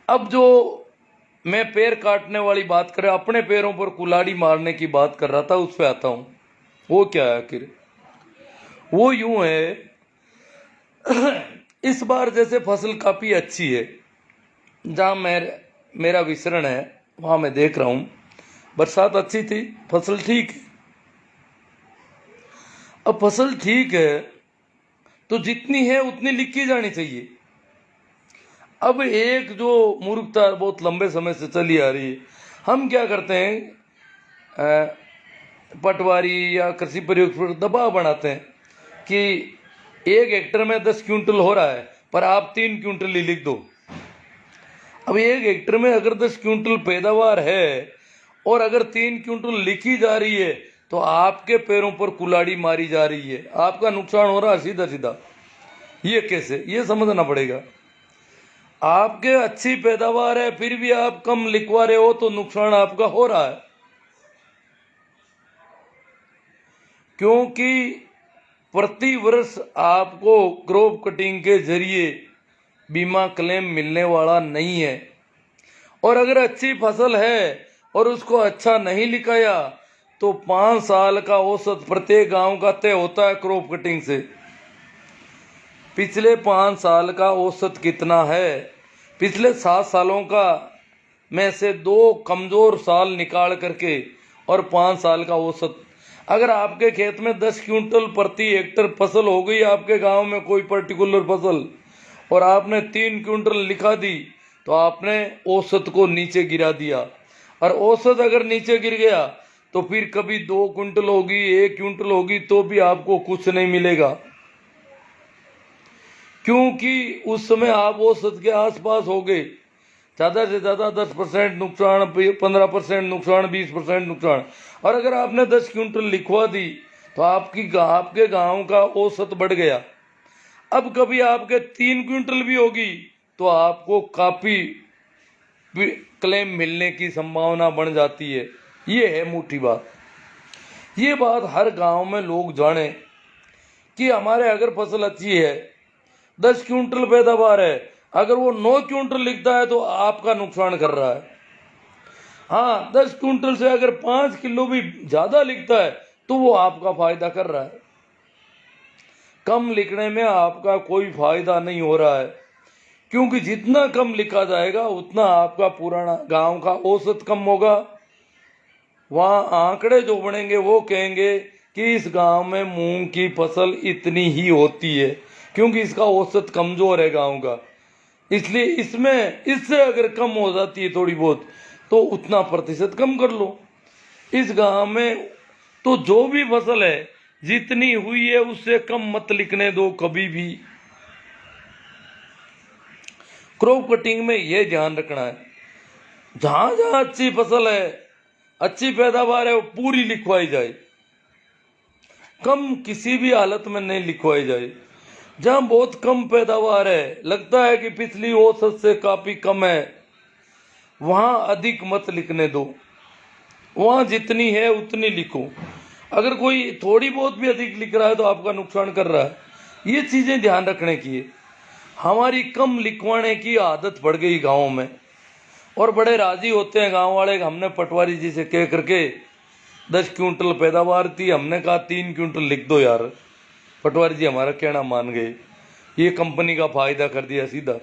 अब जो मैं पैर काटने वाली बात कर रहा, अपने पैरों पर कुल्हाड़ी मारने की बात कर रहा था, उस पे आता हूं। वो क्या है आखिर? वो यूं है, इस बार जैसे फसल काफी अच्छी है, जहां मेरा विचरण है वहां मैं देख रहा हूं बरसात अच्छी थी, फसल ठीक है। अब फसल ठीक है तो जितनी है उतनी लिखी जानी चाहिए। अब एक जो मूर्खता बहुत लंबे समय से चली आ रही है, हम क्या करते हैं, पटवारी या कृषि प्रयोग पर दबाव बनाते हैं कि 1 हेक्टर में 10 क्विंटल हो रहा है, पर आप 3 क्विंटल ही लिख दो। अब 1 हेक्टर में अगर 10 क्विंटल पैदावार है और अगर 3 क्विंटल लिखी जा रही है, तो आपके पैरों पर कुल्हाड़ी मारी जा रही है, आपका नुकसान हो रहा है सीधा सीधा। ये कैसे, ये समझना पड़ेगा। आपके अच्छी पैदावार है फिर भी आप कम लिखवा रहे हो, तो नुकसान आपका हो रहा है, क्योंकि प्रति वर्ष आपको क्रॉप कटिंग के जरिए बीमा क्लेम मिलने वाला नहीं है। और अगर अच्छी फसल है और उसको अच्छा नहीं लिखाया, तो 5 साल का औसत प्रत्येक गांव का तय होता है क्रॉप कटिंग से। पिछले 5 साल का औसत कितना है, पिछले 7 सालों का में से 2 कमजोर साल निकाल करके और 5 साल का औसत, अगर आपके खेत में 10 क्विंटल प्रति हेक्टर फसल हो गई, आपके गांव में कोई पर्टिकुलर फसल, और आपने 3 क्विंटल लिखा दी, तो आपने औसत को नीचे गिरा दिया। और औसत अगर नीचे गिर गया तो फिर कभी 2 क्विंटल होगी, 1 क्विंटल होगी, तो भी आपको कुछ नहीं मिलेगा, क्योंकि उस समय आप औसत के आसपास हो गए। ज़्यादा से ज़्यादा 10% नुकसान, 15% नुकसान, 20% नुकसान। और अगर आपने 10 क्विंटल लिखवा दी तो आपके गांव का औसत बढ़ गया। अब कभी आपके 3 क्विंटल भी होगी तो आपको काफ़ी क्लेम मिलने की संभावना बढ़ जाती है। ये है मोटी बात। ये बात हर गांव में लोग जाने कि हमारे अगर फसल अच्छी है, 10 क्विंटल पैदावार है, अगर वो 9 क्विंटल लिखता है तो आपका नुकसान कर रहा है। हाँ, 10 क्विंटल से अगर 5 किलो भी ज्यादा लिखता है तो वो आपका फायदा कर रहा है। कम लिखने में आपका कोई फायदा नहीं हो रहा है, क्योंकि जितना कम लिखा जाएगा उतना आपका पुराना गांव का औसत कम होगा। वहां आंकड़े जो बनेंगे वो कहेंगे कि इस गांव में मूंग की फसल इतनी ही होती है, क्योंकि इसका औसत कमजोर है गांव का, इसलिए इससे अगर कम हो जाती है थोड़ी बहुत, तो उतना प्रतिशत कम कर लो। इस गांव में तो जो भी फसल है जितनी हुई है उससे कम मत लिखने दो कभी भी। क्रॉप कटिंग में यह ध्यान रखना है, जहां जहां अच्छी फसल है, अच्छी पैदावार है, वो पूरी लिखवाई जाए, कम किसी भी हालत में नहीं लिखवाई जाए। जहां बहुत कम पैदावार है, लगता है कि पिछली औसत से काफी कम है, वहां अधिक मत लिखने दो, वहां जितनी है उतनी लिखो। अगर कोई थोड़ी बहुत भी अधिक लिख रहा है तो आपका नुकसान कर रहा है। ये चीजें ध्यान रखने की है। हमारी कम लिखवाने की आदत पड़ गई गाँव में, और बड़े राजी होते हैं गाँव वाले। हमने पटवारी जी से कह करके 10 क्विंटल पैदावार थी, हमने कहा 3 क्विंटल लिख दो यार, पटवारी जी हमारा कहना मान गए। ये कंपनी का फायदा कर दिया सीधा,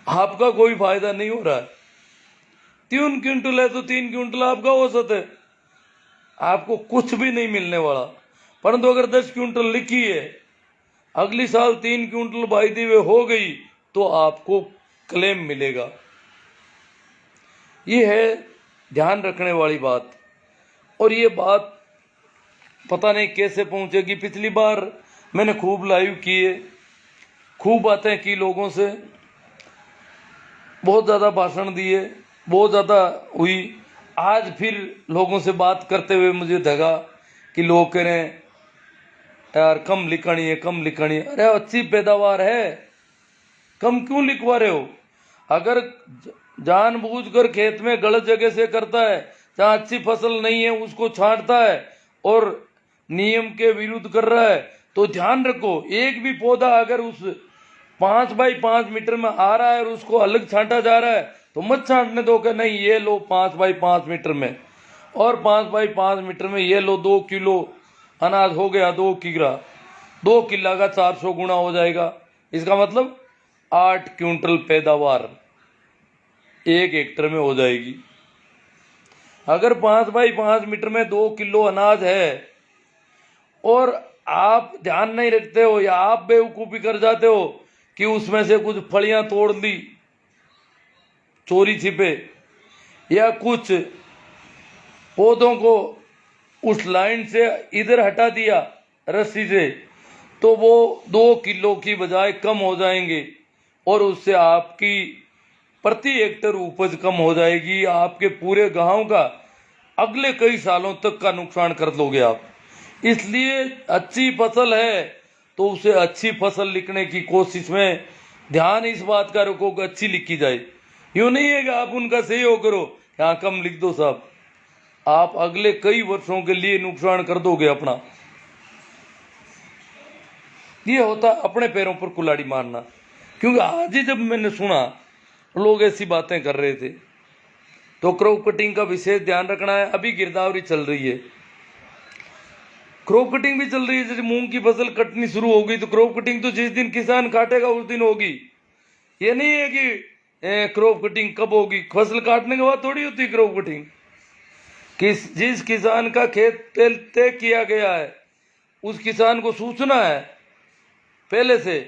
आपका कोई फायदा नहीं हो रहा है। 3 क्विंटल है तो 3 क्विंटल आपका औसत है, आपको कुछ भी नहीं मिलने वाला। परंतु अगर 10 क्विंटल लिखी है, अगली साल 3 क्विंटल वायदे हुए हो गई, तो आपको क्लेम मिलेगा। ये है ध्यान रखने वाली बात। और ये बात पता नहीं कैसे पहुंचेगी। पिछली बार मैंने खूब लाइव किए, खूब बातें की लोगों से, बहुत ज़्यादा भाषण दिए, बहुत ज़्यादा हुई। आज फिर लोगों से बात करते हुए मुझे लगा कि लोग कह रहे हैं यार कम लिखनी है, कम लिखनी है। अरे अच्छी पैदावार है, कम क्यों लिखवा रहे हो? अगर जानबूझकर खेत में गलत जगह से करता है, जहाँ अच्छी फसल नहीं है उसको छांटता है और नियम के विरुद्ध कर रहा है, तो ध्यान रखो, एक भी पौधा अगर उस 5x5 मीटर में आ रहा है और उसको अलग छांटा जा रहा है, तो मत छांटने दो कि नहीं ये लो 5x5 मीटर में, और 5x5 मीटर में ये लो 2 किलो अनाज हो गया, 2 किला, 2 किला का 400 गुना हो जाएगा। इसका मतलब 8 क्विंटल पैदावार 1 हेक्टर में हो जाएगी। अगर 5x5 मीटर में 2 किलो अनाज है और आप ध्यान नहीं रखते हो या आप बेवकूफ़ी कर जाते हो कि उसमें से कुछ फलियां तोड़ ली चोरी छिपे, या कुछ पौधों को उस लाइन से इधर हटा दिया रस्सी से, तो वो 2 किलो की बजाय कम हो जाएंगे और उससे आपकी प्रति हेक्टर उपज कम हो जाएगी। आपके पूरे गांव का अगले कई सालों तक का नुकसान कर लोगे आप। इसलिए अच्छी फसल है तो उसे अच्छी फसल लिखने की कोशिश में ध्यान इस बात का रखो कि अच्छी लिखी जाए। यूं नहीं है कि आप उनका सहयोग करो, यहाँ कम लिख दो साहब, आप अगले कई वर्षों के लिए नुकसान कर दोगे अपना। ये होता अपने पैरों पर कुल्हाड़ी मारना। क्योंकि आज ही जब मैंने सुना लोग ऐसी बातें कर रहे थे, तो क्रॉप कटिंग का विशेष ध्यान रखना है। अभी गिरदावरी चल रही है, क्रॉप कटिंग भी चल रही है। जैसे मूंग की फसल कटनी शुरू होगी तो क्रॉप कटिंग तो जिस दिन किसान काटेगा उस दिन होगी। ये नहीं है कि क्रॉप कटिंग कब होगी, फसल काटने के बाद थोड़ी होती क्रॉप कटिंग। जिस किसान का खेत तय किया गया है उस किसान को सूचना है पहले से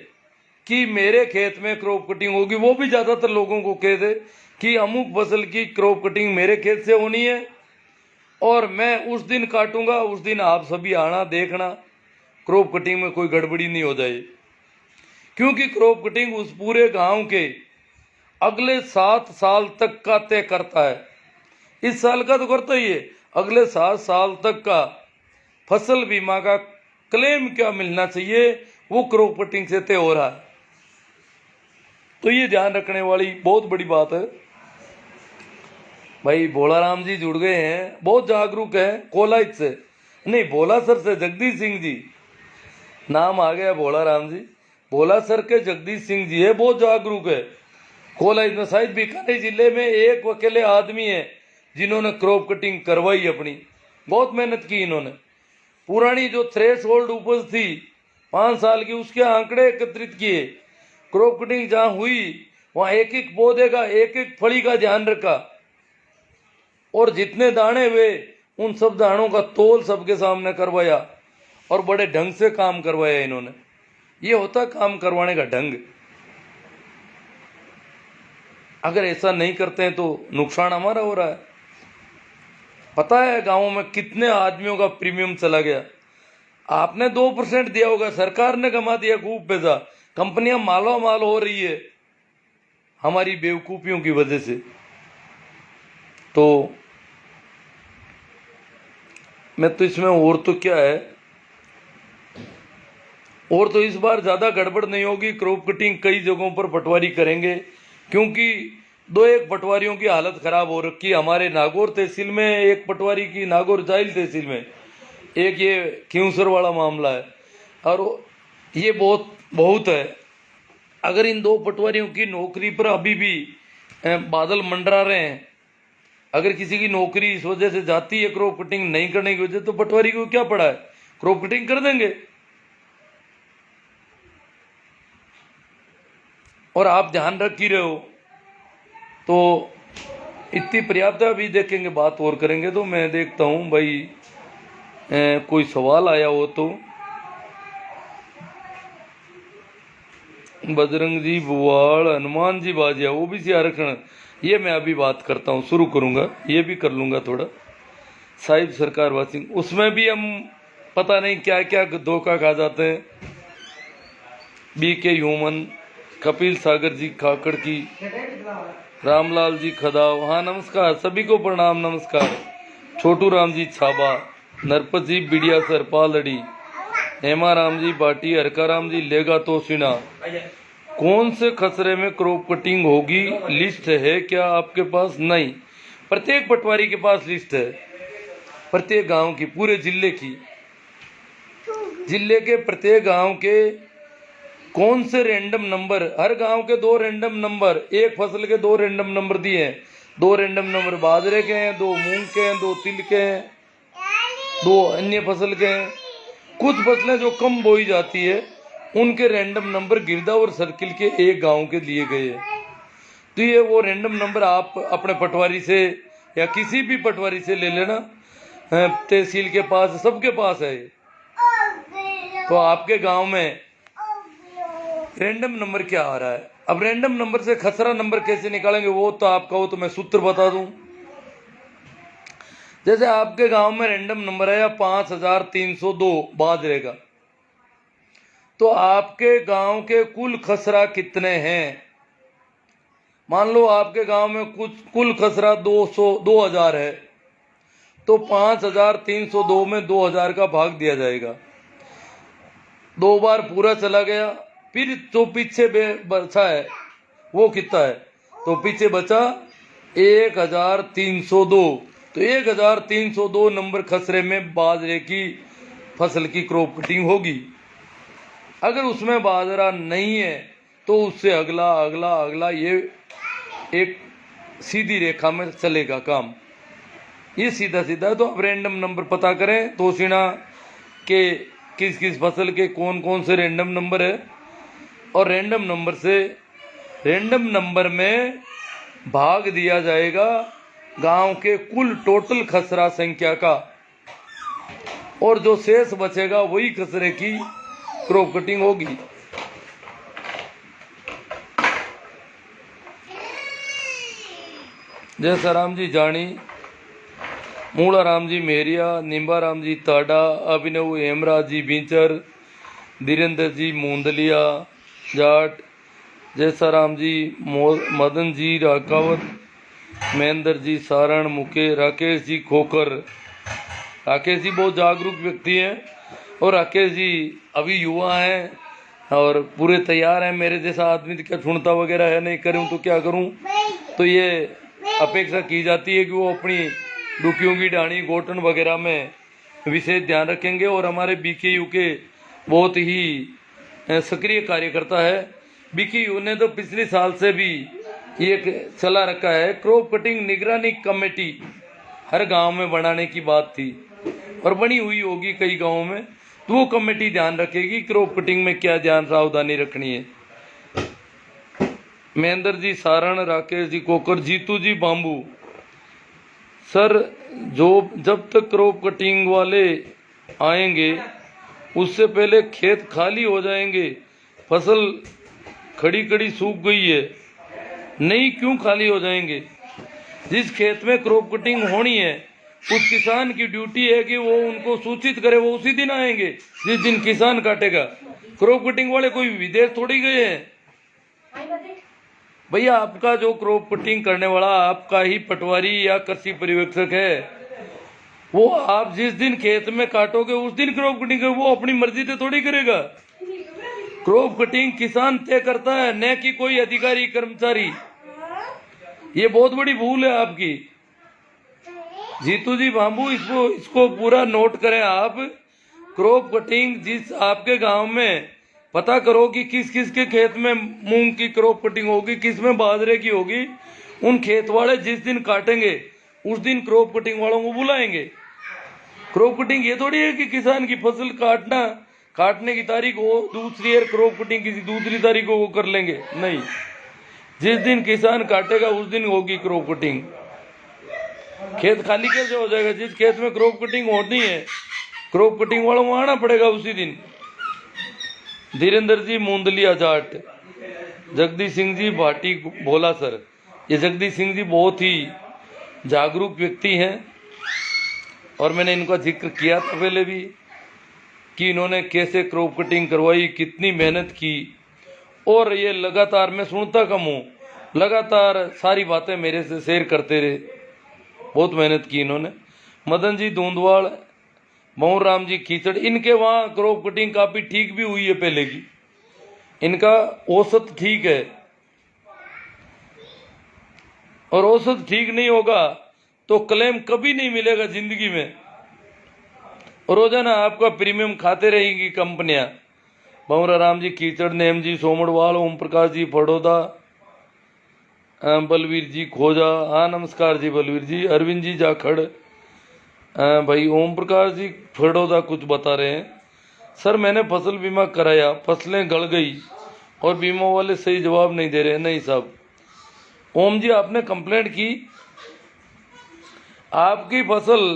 कि मेरे खेत में क्रॉप कटिंग होगी। वो भी ज्यादातर लोगों को कह दे कि अमुक फसल की क्रॉप कटिंग मेरे खेत से होनी है और मैं उस दिन काटूंगा, उस दिन आप सभी आना देखना क्रॉप कटिंग में कोई गड़बड़ी नहीं हो जाए। क्योंकि क्रॉप कटिंग उस पूरे गांव के अगले 7 साल तक का तय करता है। इस साल का तो करता ही है, अगले 7 साल तक का फसल बीमा का क्लेम क्या मिलना चाहिए वो क्रॉप कटिंग से तय हो रहा है। तो ये ध्यान रखने वाली बहुत बड़ी बात है। भाई भोलाराम जी जुड़ गए हैं, बहुत जागरूक है, कोलाइच से नहीं भोलासर से जगदीश सिंह जी नाम आ गया। भोलाराम जी भोलासर के जगदीश सिंह जी है, बहुत जागरूक है। कोलाइच में शायद बीकानेर जिले में एक अकेले आदमी है जिन्होंने क्रॉप कटिंग करवाई अपनी, बहुत मेहनत की इन्होंने। पुरानी जो थ्रेश होल्ड उपज थी 5 साल की, उसके आंकड़े एकत्रित किए। क्रॉप कटिंग जहां हुई वहां एक एक पौधे का एक एक फली का ध्यान रखा और जितने दाने हुए उन सब दानों का तोल सबके सामने करवाया और बड़े ढंग से काम करवाया इन्होंने। ये होता काम करवाने का ढंग। अगर ऐसा नहीं करते हैं तो नुकसान हमारा हो रहा है। पता है गांवों में कितने आदमियों का प्रीमियम चला गया। आपने 2% दिया होगा, सरकार ने कमा दिया खूब पैसा, कंपनियां मालो माल हो रही है हमारी बेवकूफियों की वजह से। तो मैं तो इसमें और तो क्या है, और तो इस बार ज्यादा गड़बड़ नहीं होगी। क्रॉप कटिंग कई जगहों पर पटवारी करेंगे क्योंकि 2-1 पटवारियों की हालत खराब हो रखी है। हमारे नागौर तहसील में एक पटवारी की, नागौर जाइल तहसील में एक ये क्यूसर वाला मामला है और ये बहुत है। अगर इन 2 पटवारियों की नौकरी पर अभी भी बादल मंडरा रहे हैं, अगर किसी की नौकरी इस वजह से जाती है क्रॉप कटिंग नहीं करने की वजह, तो पटवारी को क्या पड़ा है, क्रॉप कटिंग कर देंगे। और आप ध्यान रख ही रहे हो तो इतनी पर्याप्त है। अभी देखेंगे, बात और करेंगे। तो मैं देखता हूं भाई कोई सवाल आया हो तो। बजरंग जी बुवाड़, हनुमान जी बाजिया, ओबीसी आरक्षण, ये मैं अभी बात करता हूँ, शुरू करूँगा, ये भी कर लूँगा थोड़ा। साहिब सरकार वासिंग, उसमें भी हम पता नहीं क्या क्या धोखा खा जाते हैं। BK ह्यूमन, कपिल सागर जी खाकड़ की, रामलाल जी खदाव, हाँ नमस्कार सभी को प्रणाम, नमस्कार। छोटू राम जी छाबा, नरपत जी बिडिया सर पालड़ी, हेमा राम जी बाटी, हरका राम जी लेगा तो सिना। कौन से खसरे में क्रॉप कटिंग होगी, लिस्ट है क्या आपके पास? नहीं, प्रत्येक पटवारी के पास लिस्ट है, प्रत्येक गांव की, पूरे जिले की, जिले के प्रत्येक गांव के कौन से रैंडम नंबर, हर गांव के 2 रैंडम नंबर, एक फसल के 2 रैंडम नंबर दिए हैं। 2 रैंडम नंबर बाजरे के हैं, 2 मूंग के हैं, 2 तिल के हैं, 2 अन्य फसल के हैं। कुछ फसलें जो कम बोई जाती है उनके रैंडम नंबर गिरदावर सर्किल के एक गांव के लिए गए हैं। तो ये वो रैंडम नंबर आप अपने पटवारी से या किसी भी पटवारी से ले लेना, तहसील के पास, सबके पास है। तो आपके गांव में रैंडम नंबर क्या आ रहा है। अब रैंडम नंबर से खसरा नंबर कैसे निकालेंगे वो तो आपका, वो तो मैं सूत्र बता दूं। जैसे आपके गांव में रैंडम नंबर आया 5302 बाजरे का, तो आपके गांव के कुल खसरा कितने हैं। मान लो आपके गांव में कुल खसरा 2000 है, तो 5302 में 2000 का भाग दिया जाएगा। 2 बार पूरा चला गया, फिर जो पीछे बचा है वो कितना है, तो पीछे बचा 1302। तो 1302 नंबर खसरे में बाजरे की फसल की क्रॉप कटिंग होगी। अगर उसमें बाजरा नहीं है तो उससे अगला अगला अगला, ये एक सीधी रेखा में चलेगा काम, ये सीधा सीधा। तो अब रैंडम नंबर पता करें तोशिना के किस किस फसल के कौन कौन से रैंडम नंबर है, और रैंडम नंबर से रैंडम नंबर में भाग दिया जाएगा गांव के कुल टोटल खसरा संख्या का, और जो शेष बचेगा वही खसरे की क्रॉप कटिंग होगी। जैसा राम जी जानी, मूला राम जी मेरिया, निम्बा राम जी ताडा, अभिनव हेमराज जी बींचर, धीरेन्द्र जी मूंदलिया जाट, जैसा राम जी मदन जी राकावत, महेंद्र जी सारण मुके, राकेश जी खोकर। राकेश जी बहुत जागरूक व्यक्ति हैं, और राकेश जी अभी युवा हैं और पूरे तैयार हैं। मेरे जैसा आदमी तो क्या छुड़ता वगैरह है, नहीं करूं तो क्या करूं। तो ये अपेक्षा की जाती है कि वो अपनी डुकियों की डाणी गोटन वगैरह में विशेष ध्यान रखेंगे। और हमारे BKU के बहुत ही सक्रिय कार्यकर्ता है। BKU ने तो पिछले साल से भी ये चला रखा है, क्रॉप कटिंग निगरानी कमेटी हर गांव में बनाने की बात थी, और बनी हुई होगी कई गांवों में। तो वो कमेटी ध्यान रखेगी क्रॉप कटिंग में क्या ध्यान सावधानी रखनी है। महेंद्र जी सारण, राकेश जी कोकर, जीतू जी बाम्बू। सर जब तक क्रॉप कटिंग वाले आएंगे उससे पहले खेत खाली हो जाएंगे। फसल खड़ी खड़ी सूख गई है। नहीं, क्यों खाली हो जाएंगे। जिस खेत में क्रॉप कटिंग होनी है उस किसान की ड्यूटी है कि वो उनको सूचित करे, वो उसी दिन आएंगे जिस दिन किसान काटेगा। क्रॉप कटिंग वाले कोई विदेश थोड़ी गए हैं भैया। आपका जो क्रॉप कटिंग करने वाला आपका ही पटवारी या कृषि पर्यवेक्षक है, वो आप जिस दिन खेत में काटोगे उस दिन क्रॉप कटिंग वो अपनी मर्जी से थोड़ी करेगा। क्रॉप कटिंग किसान तय करता है, न कि कोई अधिकारी कर्मचारी। ये बहुत बड़ी भूल है आपकी। जीतू जी बाबू, इसको पूरा नोट करें आप। क्रॉप कटिंग जिस आपके गांव में पता करो कि किस किस के खेत में मूंग की क्रॉप कटिंग होगी, किस में बाजरे की होगी। उन खेत वाले जिस दिन काटेंगे उस दिन क्रॉप कटिंग वालों को बुलाएंगे। क्रॉप कटिंग ये थोड़ी है कि किसान की फसल काटने की तारीख हो दूसरी है, क्रॉप कटिंग किसी दूसरी तारीख को वो कर लेंगे। नहीं, जिस दिन किसान काटेगा उस दिन होगी क्रॉप कटिंग। खेत खाली कैसे हो जाएगा। जिस खेत में क्रॉप कटिंग होनी है क्रॉप कटिंग वालों को आना पड़ेगा उसी दिन। धीरेन्द्र जी मूंदलिया जाट, जगदीश सिंह जी भाटी भोला सर। ये जगदीश सिंह जी बहुत ही जागरूक व्यक्ति हैं, और मैंने इनका जिक्र किया था पहले भी कि इन्होंने कैसे क्रॉप कटिंग करवाई, कितनी मेहनत की। और ये लगातार, मैं सुनता कम हूँ, लगातार सारी बातें मेरे से शेयर करते रहे। बहुत मेहनत की इन्होंने। मदन जी दूंदवाड़, मोहन राम जी कीचड़, इनके वहाँ क्रॉप कटिंग काफ़ी ठीक भी हुई है पहले की। इनका औसत ठीक है, और औसत ठीक नहीं होगा तो क्लेम कभी नहीं मिलेगा जिंदगी में। रोजाना आपका प्रीमियम खाते रहेंगी कंपनियां, भंवरा राम जी कीचड़, नेम जी सोमड़वाल, ओम प्रकाश जी फड़ौदा, बलवीर जी खोजा, हाँ नमस्कार जी बलवीर जी, अरविंद जी जाखड़, भाई ओम प्रकाश जी फड़ौदा कुछ बता रहे हैं। सर मैंने फसल बीमा कराया, फसलें गल गई और बीमा वाले सही जवाब नहीं दे रहे। नहीं साहब, ओम जी आपने कंप्लेंट की, आपकी फसल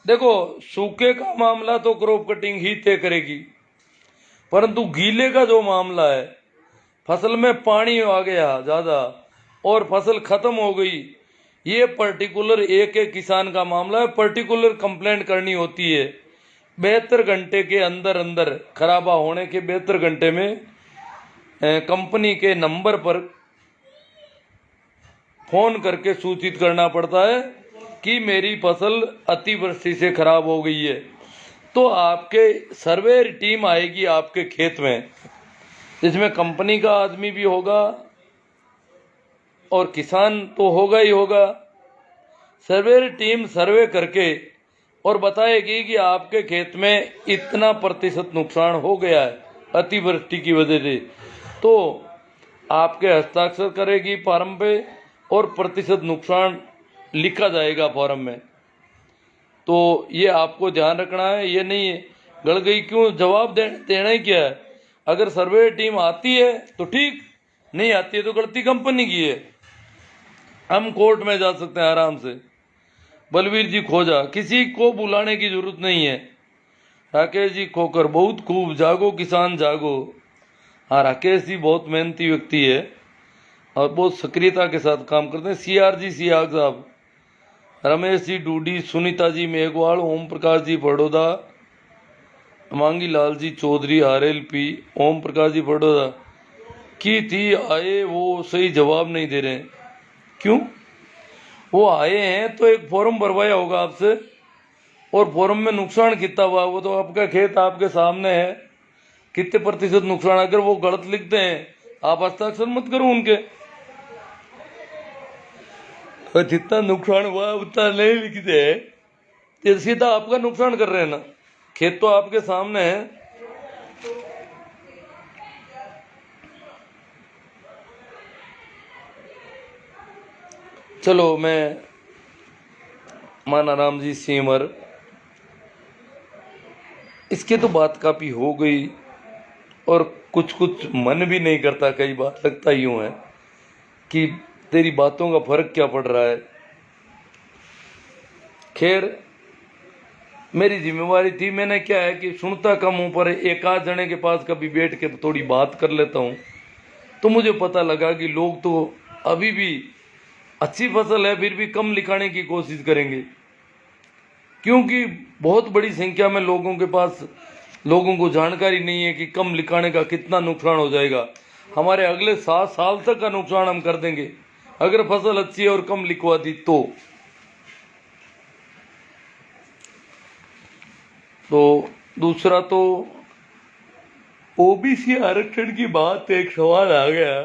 देखो, सूखे का मामला तो क्रॉप कटिंग ही तय करेगी, परंतु गीले का जो मामला है, फसल में पानी आ गया ज़्यादा और फसल खत्म हो गई, ये पर्टिकुलर एक एक किसान का मामला है। पर्टिकुलर कंप्लेंट करनी होती है 72 घंटे के अंदर अंदर, खराबा होने के 72 घंटे में कंपनी के नंबर पर फोन करके सूचित करना पड़ता है कि मेरी फसल अतिवृष्टि से खराब हो गई है। तो आपके सर्वेयर टीम आएगी आपके खेत में, जिसमें कंपनी का आदमी भी होगा और किसान तो होगा ही होगा। सर्वेयर टीम सर्वे करके और बताएगी कि आपके खेत में इतना प्रतिशत नुकसान हो गया है अतिवृष्टि की वजह से, तो आपके हस्ताक्षर करेगी फॉर्म पे और प्रतिशत नुकसान लिखा जाएगा फॉर्म में। तो ये आपको ध्यान रखना है, ये नहीं है गड़ गई क्यों, जवाब देना ही क्या है। अगर सर्वे टीम आती है तो ठीक, नहीं आती है तो गलती कंपनी की है, हम कोर्ट में जा सकते हैं आराम से। बलवीर जी खोजा, किसी को बुलाने की जरूरत नहीं है। राकेश जी खोकर, बहुत खूब, जागो किसान जागो। हाँ राकेश जी बहुत मेहनती व्यक्ति है और बहुत सक्रियता के साथ काम करते हैं। CR जी सियाग साहब, रमेश जी डूडी, सुनीता जी मेघवाल, ओम प्रकाश जी बड़ौदा, मांगी लाल जी चौधरी RLP, ओम प्रकाश जी बड़ौदा की थी आए, वो सही जवाब नहीं दे रहे हैं। क्यों? वो आए हैं तो एक फॉर्म भरवाया होगा आपसे, और फॉर्म में नुकसान कितना हुआ वो तो आपका खेत आपके सामने है, कितने प्रतिशत नुकसान। अगर वो गलत लिखते हैं आप हस्ताक्षर मत करो उनके, तो जितना नुकसान हुआ उतना नहीं लिखते हैं तो सीधा आपका नुकसान कर रहे हैं ना, खेत तो आपके सामने है। चलो मैं मानाराम जी सीमर, इसके तो बात काफ़ी हो गई और कुछ कुछ मन भी नहीं करता, कई बार लगता यूँ है कि तेरी बातों का फर्क क्या पड़ रहा है। खैर मेरी जिम्मेवारी थी, मैंने क्या है कि सुनता कम हूँ पर एक आध जने के पास कभी बैठ के थोड़ी बात कर लेता हूँ, तो मुझे पता लगा कि लोग तो अभी भी अच्छी फसल है फिर भी कम लिखाने की कोशिश करेंगे, क्योंकि बहुत बड़ी संख्या में लोगों को जानकारी नहीं है कि कम लिखाने का कितना नुकसान हो जाएगा। हमारे अगले 7 साल तक का नुकसान हम कर देंगे अगर फसल अच्छी है और कम लिखवा दी तो दूसरा तो OBC आरक्षण की बात, एक सवाल आ गया,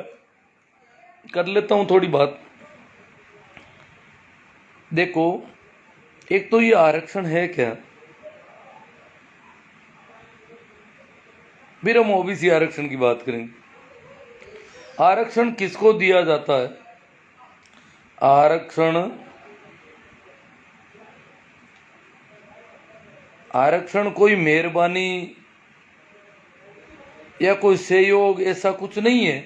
कर लेता हूं थोड़ी बात। देखो एक तो ये आरक्षण है क्या, फिर हम OBC आरक्षण की बात करेंगे। आरक्षण किसको दिया जाता है? आरक्षण कोई मेहरबानी या कोई सहयोग ऐसा कुछ नहीं है,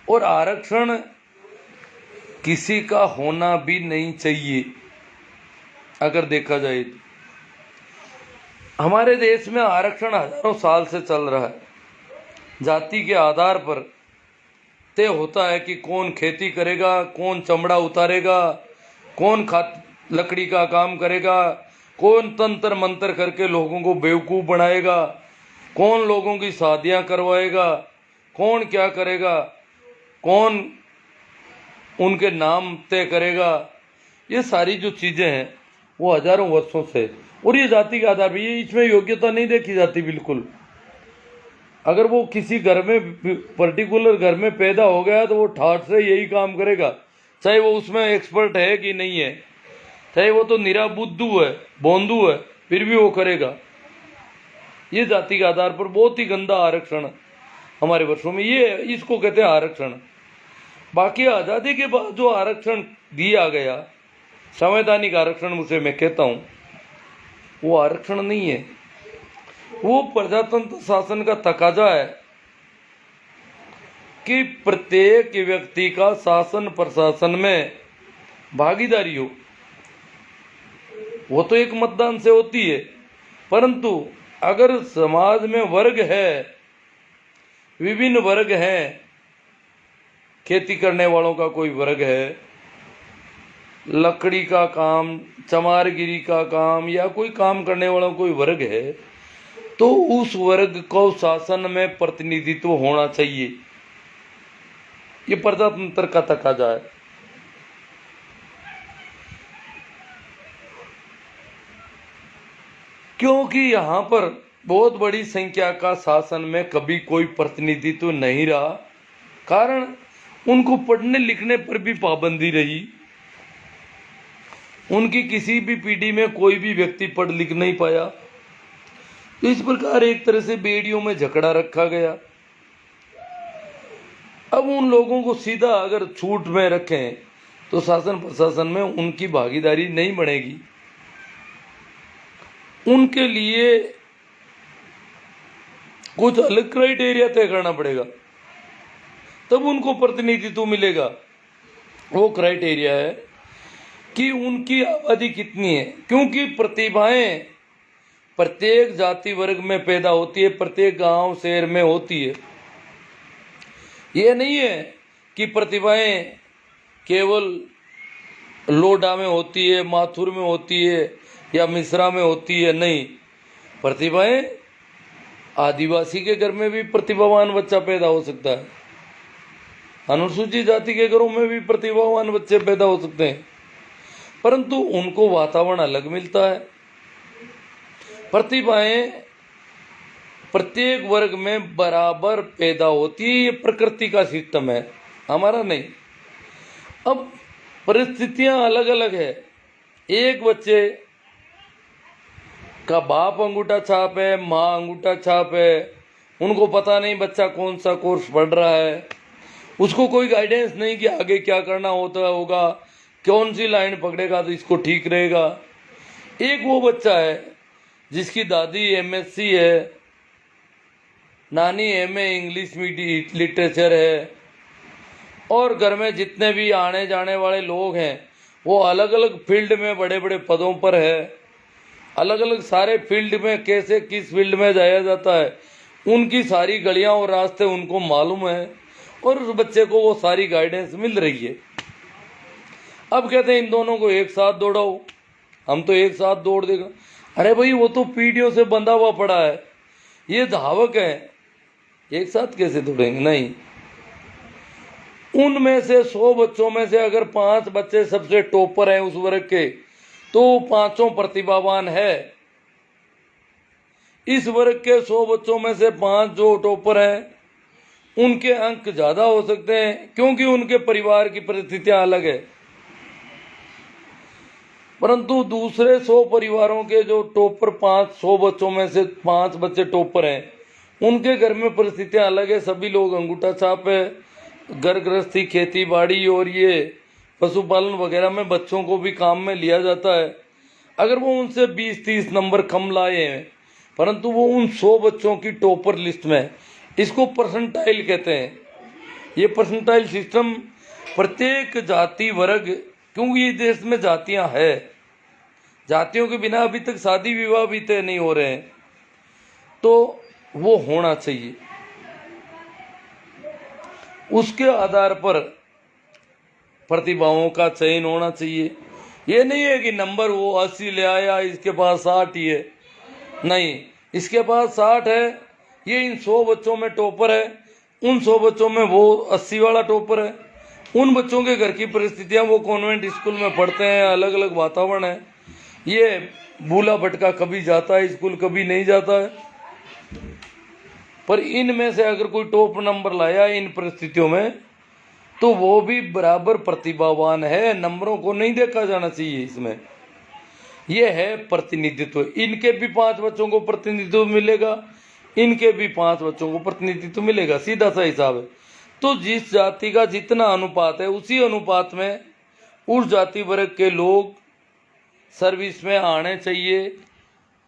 और आरक्षण किसी का होना भी नहीं चाहिए। अगर देखा जाए तो हमारे देश में आरक्षण हजारों साल से चल रहा है, जाति के आधार पर तय होता है कि कौन खेती करेगा, कौन चमड़ा उतारेगा, कौन लकड़ी का काम करेगा, कौन तंत्र मंत्र करके लोगों को बेवकूफ़ बनाएगा, कौन लोगों की शादियां करवाएगा, कौन क्या करेगा, कौन उनके नाम तय करेगा। ये सारी जो चीज़ें हैं वो हजारों वर्षों से, और ये जाति के आधार पर, ये इसमें योग्यता नहीं देखी जाती बिल्कुल। अगर वो किसी घर में पर्टिकुलर घर में पैदा हो गया तो वो ठाठ से यही काम करेगा, चाहे वो उसमें एक्सपर्ट है कि नहीं है, चाहे वो तो निरा बुद्धू है, बोंदू है, फिर भी वो करेगा। ये जाति के आधार पर बहुत ही गंदा आरक्षण हमारे वर्षों में, ये इसको कहते हैं आरक्षण। बाकी आज़ादी के बाद जो आरक्षण दिया गया, संवैधानिक आरक्षण उसे मैं कहता हूँ, वो आरक्षण नहीं है, वो प्रजातंत्र शासन का तकाजा है कि प्रत्येक व्यक्ति का शासन प्रशासन में भागीदारी हो। वो तो एक मतदान से होती है, परंतु अगर समाज में वर्ग है, विभिन्न वर्ग हैं, खेती करने वालों का कोई वर्ग है, लकड़ी का काम, चमारगिरी का काम, या कोई काम करने वालों कोई वर्ग है, तो उस वर्ग को शासन में प्रतिनिधित्व होना चाहिए। ये प्रजातंत्र का तकाजा है। क्योंकि यहाँ पर बहुत बड़ी संख्या का शासन में कभी कोई प्रतिनिधित्व नहीं रहा, कारण उनको पढ़ने लिखने पर भी पाबंदी रही। उनकी किसी भी पीढ़ी में कोई भी व्यक्ति पढ़ लिख नहीं पाया, तो इस प्रकार एक तरह से बेड़ियों में जकड़ा रखा गया। अब उन लोगों को सीधा अगर छूट में रखें तो शासन प्रशासन में उनकी भागीदारी नहीं बढ़ेगी। उनके लिए कुछ अलग क्राइटेरिया तय करना पड़ेगा, तब उनको प्रतिनिधित्व मिलेगा। वो क्राइटेरिया है कि उनकी आबादी कितनी है, क्योंकि प्रतिभाएं प्रत्येक जाति वर्ग में पैदा होती है, प्रत्येक गांव शहर में होती है। ये नहीं है कि प्रतिभाएं केवल लोडा में होती है, माथुर में होती है या मिश्रा में होती है, नहीं। प्रतिभाएं आदिवासी के घर में भी प्रतिभावान बच्चा पैदा हो सकता है, अनुसूचित जाति के घरों में भी प्रतिभावान बच्चे पैदा हो सकते हैं, परंतु उनको वातावरण अलग मिलता है। प्रतिभाएं प्रत्येक वर्ग में बराबर पैदा होती है, ये प्रकृति का सिस्टम है, हमारा नहीं। अब परिस्थितियां अलग अलग है। एक बच्चे का बाप अंगूठा छाप है, माँ अंगूठा छाप है, उनको पता नहीं बच्चा कौन सा कोर्स पढ़ रहा है, उसको कोई गाइडेंस नहीं कि आगे क्या करना होगा, कौन सी लाइन पकड़ेगा तो इसको ठीक रहेगा। एक वो बच्चा है जिसकी दादी एमएससी है, नानी एमए इंग्लिश मीडियम लिटरेचर है, और घर में जितने भी आने जाने वाले लोग हैं वो अलग अलग फील्ड में बड़े बड़े पदों पर है। अलग अलग सारे फील्ड में कैसे किस फील्ड में जाया जाता है, उनकी सारी गलियां और रास्ते उनको मालूम है, और उस बच्चे को वो सारी गाइडेंस मिल रही है। अब कहते हैं इन दोनों को एक साथ दौड़ाओ, हम तो एक साथ दौड़ देगा। अरे भाई, वो तो पीढ़ियों से बंधा हुआ पड़ा है, ये धावक है, एक साथ कैसे दौड़ेंगे? नहीं। उनमें से 100 बच्चों में से अगर 5 बच्चे सबसे टॉपर हैं उस वर्ग के, तो 5 प्रतिभावान है। इस वर्ग के 100 बच्चों में से 5 जो टॉपर हैं उनके अंक ज्यादा हो सकते हैं, क्योंकि उनके परिवार की परिस्थितियां अलग है। परंतु दूसरे 100 परिवारों के जो टॉपर 100 बच्चों में से 5 बच्चे टॉपर हैं, उनके घर में परिस्थितियां अलग है। सभी लोग अंगूठा छाप है, घर गृहस्थी, खेती बाड़ी और ये पशुपालन वगैरह में बच्चों को भी काम में लिया जाता है। अगर वो उनसे 20-30 नंबर कम लाए हैं, परंतु वो उन 100 बच्चों की टॉपर लिस्ट में, इसको परसेंटाइल कहते हैं। ये परसेंटाइल सिस्टम प्रत्येक जाति वर्ग, क्योंकि ये देश में जातियां है, जातियों के बिना अभी तक शादी विवाह भी तय नहीं हो रहे हैं, तो वो होना चाहिए। उसके आधार पर प्रतिभाओं का चयन होना चाहिए। ये नहीं है कि नंबर वो 80 ले आया, इसके पास 60 ही है, नहीं, इसके पास 60 है, ये इन 100 बच्चों में टॉपर है, उन 100 बच्चों में वो 80 वाला टॉपर है। उन बच्चों के घर की परिस्थितियां, वो कॉन्वेंट स्कूल में पढ़ते हैं, अलग अलग वातावरण है। ये भूला भटका कभी जाता है स्कूल, कभी नहीं जाता है, पर इनमें से अगर कोई टॉप नंबर लाया इन परिस्थितियों में, तो वो भी बराबर प्रतिभावान है। नंबरों को नहीं देखा जाना चाहिए इसमें। ये है प्रतिनिधित्व। इनके भी 5 बच्चों को प्रतिनिधित्व मिलेगा, इनके भी 5 बच्चों को प्रतिनिधित्व मिलेगा, सीधा सा हिसाब है। तो जिस जाति का जितना अनुपात है उसी अनुपात में उस जाति वर्ग के लोग सर्विस में आने चाहिए,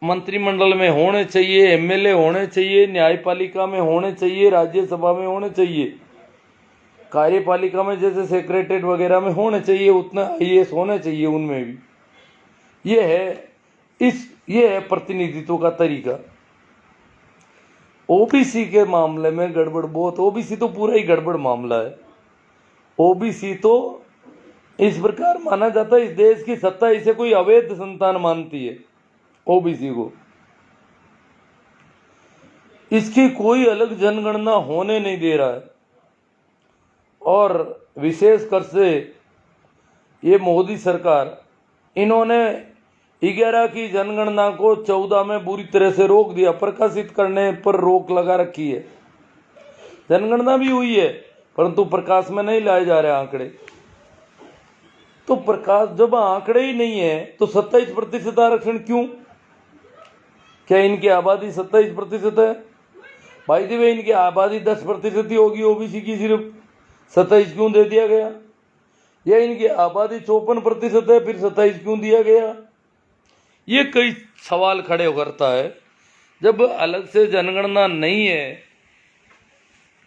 मंत्रिमंडल में होने चाहिए, एमएलए होने चाहिए, न्यायपालिका में होने चाहिए, राज्यसभा में होने चाहिए, कार्यपालिका में जैसे सेक्रेटरीट वगैरह में होने चाहिए, उतना आईएएस होने चाहिए उनमें भी। ये है प्रतिनिधित्व का तरीका। ओबीसी के मामले में गड़बड़ बहुत, ओबीसी तो पूरा ही गड़बड़ मामला है। ओबीसी तो इस प्रकार माना जाता है, इस देश की सत्ता इसे कोई अवैध संतान मानती है ओबीसी को। इसकी कोई अलग जनगणना होने नहीं दे रहा है। और विशेषकर से ये मोदी सरकार, इन्होंने 11 की जनगणना को 14 में बुरी तरह से रोक दिया, प्रकाशित करने पर रोक लगा रखी है। जनगणना भी हुई है परंतु प्रकाश में नहीं लाए जा रहे आंकड़े। तो प्रकाश जब आंकड़े ही नहीं है तो 27% आरक्षण क्यों? क्या इनकी आबादी 27% है? भाई जी वे इनकी आबादी 10% ही होगी ओबीसी की, सिर्फ 27 क्यों दे दिया गया? या इनकी आबादी 54% है, फिर 27 क्यों दिया गया? ये कई सवाल खड़े करता है। जब अलग से जनगणना नहीं है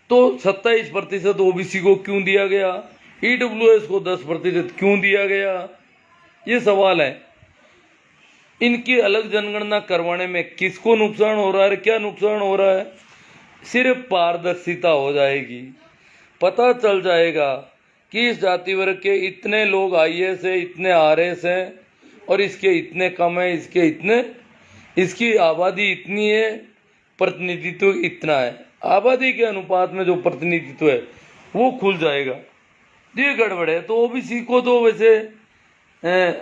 तो 27% ओबीसी को क्यों दिया गया? ईडब्ल्यूएस को 10% क्यों दिया गया? ये सवाल है। इनकी अलग जनगणना करवाने में किसको नुकसान हो रहा है, क्या नुकसान हो रहा है? सिर्फ पारदर्शिता हो जाएगी, पता चल जाएगा कि इस जाति वर्ग के इतने लोग आईएएस है, इतने आरएस हैं और इसके इतने कम है, इसके इतने, इसकी आबादी इतनी है, प्रतिनिधित्व इतना है। आबादी के अनुपात में जो प्रतिनिधित्व है वो खुल जाएगा। ये गड़बड़ है। तो ओबीसी को तो वैसे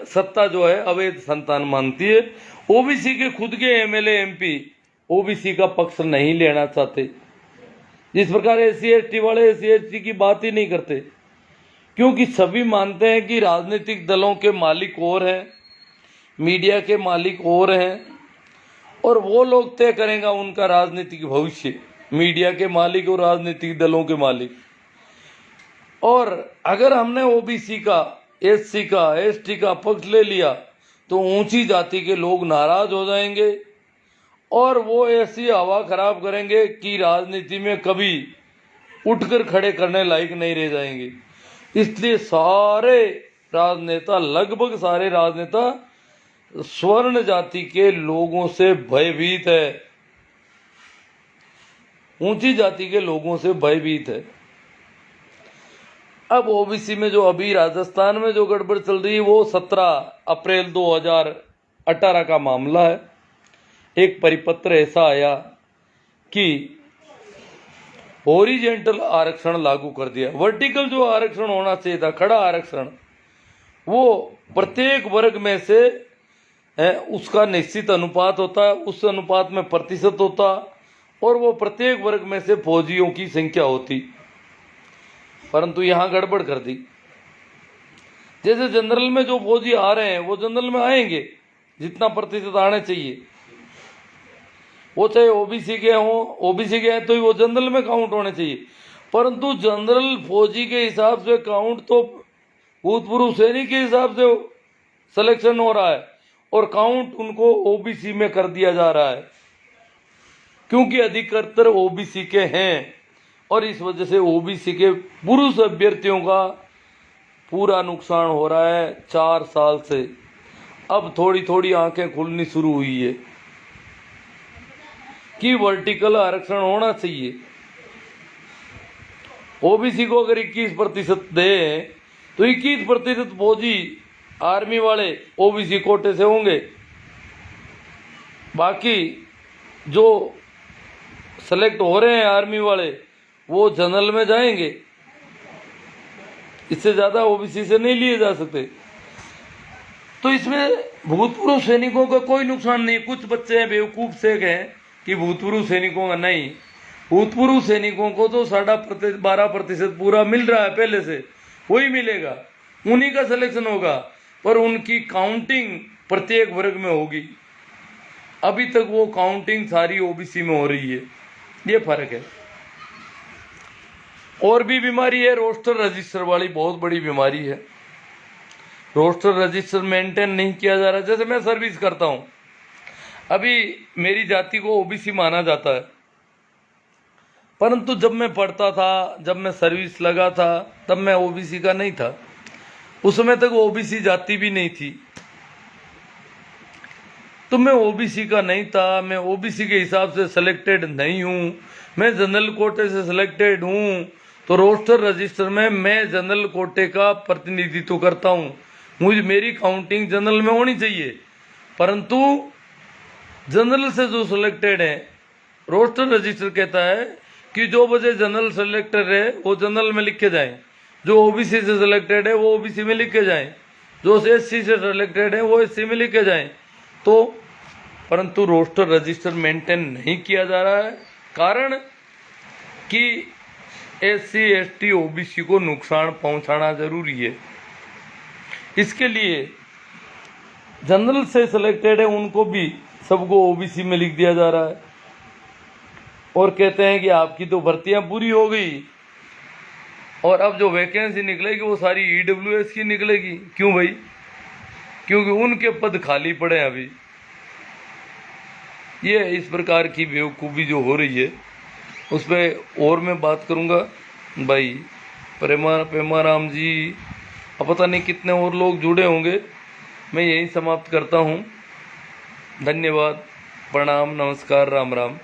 सत्ता जो है अवैध संतान मानती है। ओबीसी के खुद के एमएलए एमपी ओबीसी का पक्ष नहीं लेना चाहते। जिस प्रकार एससी एसटी वाले एससी एसटी की बात ही नहीं करते, क्योंकि सभी मानते हैं कि राजनीतिक दलों के मालिक और हैं, मीडिया के मालिक और हैं, और वो लोग तय करेंगे उनका राजनीतिक भविष्य, मीडिया के मालिक और राजनीतिक दलों के मालिक। और अगर हमने ओबीसी का, एससी का, एसटी का पक्ष ले लिया तो ऊंची जाति के लोग नाराज हो जाएंगे और वो ऐसी हवा खराब करेंगे कि राजनीति में कभी उठकर खड़े करने लायक नहीं रह जाएंगे। इसलिए सारे राजनेता, लगभग सारे राजनेता स्वर्ण जाति के लोगों से भयभीत है, ऊंची जाति के लोगों से भयभीत है। अब ओबीसी में जो अभी राजस्थान में जो गड़बड़ चल रही है वो 17 अप्रैल 2018 का मामला है। एक परिपत्र ऐसा आया कि हॉरिजॉन्टल आरक्षण लागू कर दिया। वर्टिकल जो आरक्षण होना चाहिए था, खड़ा आरक्षण, वो प्रत्येक वर्ग में से उसका निश्चित अनुपात होता है, उस अनुपात में प्रतिशत होता और वो प्रत्येक वर्ग में से फौजियों की संख्या होती। परंतु यहाँ गड़बड़ कर दी। जैसे जनरल में जो फौजी आ रहे हैं वो जनरल में आएंगे जितना प्रतिशत आने चाहिए, वो चाहे ओबीसी के हों, ओबीसी के हैं तो ही वो जनरल में काउंट होने चाहिए। परंतु जनरल फौजी के हिसाब से काउंट तो भूतपूर्व सैनिक के हिसाब से सिलेक्शन हो रहा है और काउंट उनको ओबीसी में कर दिया जा रहा है, क्योंकि अधिकतर ओबीसी के हैं। और इस वजह से ओबीसी के पुरुष अभ्यर्थियों का पूरा नुकसान हो रहा है 4 साल से। अब थोड़ी थोड़ी आंखें खुलनी शुरू हुई है कि वर्टिकल आरक्षण होना चाहिए। ओबीसी को अगर 21% दे तो 21% फौजी आर्मी वाले ओबीसी कोटे से होंगे, बाकी जो सेलेक्ट हो रहे हैं आर्मी वाले वो जनरल में जाएंगे। इससे ज्यादा ओबीसी से नहीं लिए जा सकते। तो इसमें भूतपूर्व सैनिकों का कोई नुकसान नहीं। कुछ बच्चे हैं बेवकूफ से कहें कि भूतपूर्व सैनिकों का नहीं, भूतपूर्व सैनिकों को तो 12.5% पूरा मिल रहा है, पहले से वही मिलेगा, उन्हीं का सिलेक्शन होगा। पर उनकी काउंटिंग प्रत्येक वर्ग में होगी। अभी तक वो काउंटिंग सारी ओबीसी में हो रही है, ये फर्क है। और भी बीमारी है रोस्टर रजिस्टर वाली, बहुत बड़ी बीमारी है। रोस्टर रजिस्टर मेंटेन नहीं किया जा रहा। जैसे मैं सर्विस करता हूँ, अभी मेरी जाति को ओबीसी माना जाता है, परंतु जब मैं पढ़ता था, जब मैं सर्विस लगा था, तब मैं ओबीसी का नहीं था। उस समय तक ओबीसी जाति भी नहीं थी, तो मैं ओबीसी का नहीं था। मैं ओबीसी के हिसाब से सिलेक्टेड नहीं हूँ, मैं जनरल कोटे से सिलेक्टेड हूँ। तो रोस्टर रजिस्टर में मैं जनरल कोटे का प्रतिनिधित्व करता हूँ, मेरी काउंटिंग जनरल में होनी चाहिए। परंतु जनरल से जो सिलेक्टेड है, रोस्टर रजिस्टर कहता है कि जो बजे जनरल सिलेक्टेड है वो जनरल में लिखे जाएं, जो ओबीसी से सिलेक्टेड है वो ओबीसी में लिखे जाएं, जो एससी से सिलेक्टेड है वो एससी में लिखे जाएं। तो परंतु रोस्टर रजिस्टर मेंटेन नहीं किया जा रहा है, कारण कि एससी एसटी ओबीसी को नुकसान पहुंचाना जरूरी है। इसके लिए जनरल से सिलेक्टेड है उनको भी सबको ओबीसी में लिख दिया जा रहा है, और कहते हैं कि आपकी तो भर्तियां पूरी हो गई और अब जो वैकेंसी निकलेगी वो सारी ईडब्ल्यूएस की निकलेगी। क्यों भाई? क्योंकि उनके पद खाली पड़े हैं अभी। ये इस प्रकार की बेवकूफ़ी जो हो रही है उस पर और मैं बात करूँगा भाई। प्रेमाराम जी, अब पता नहीं कितने और लोग जुड़े होंगे। मैं यही समाप्त करता हूँ। धन्यवाद, प्रणाम, नमस्कार, राम राम।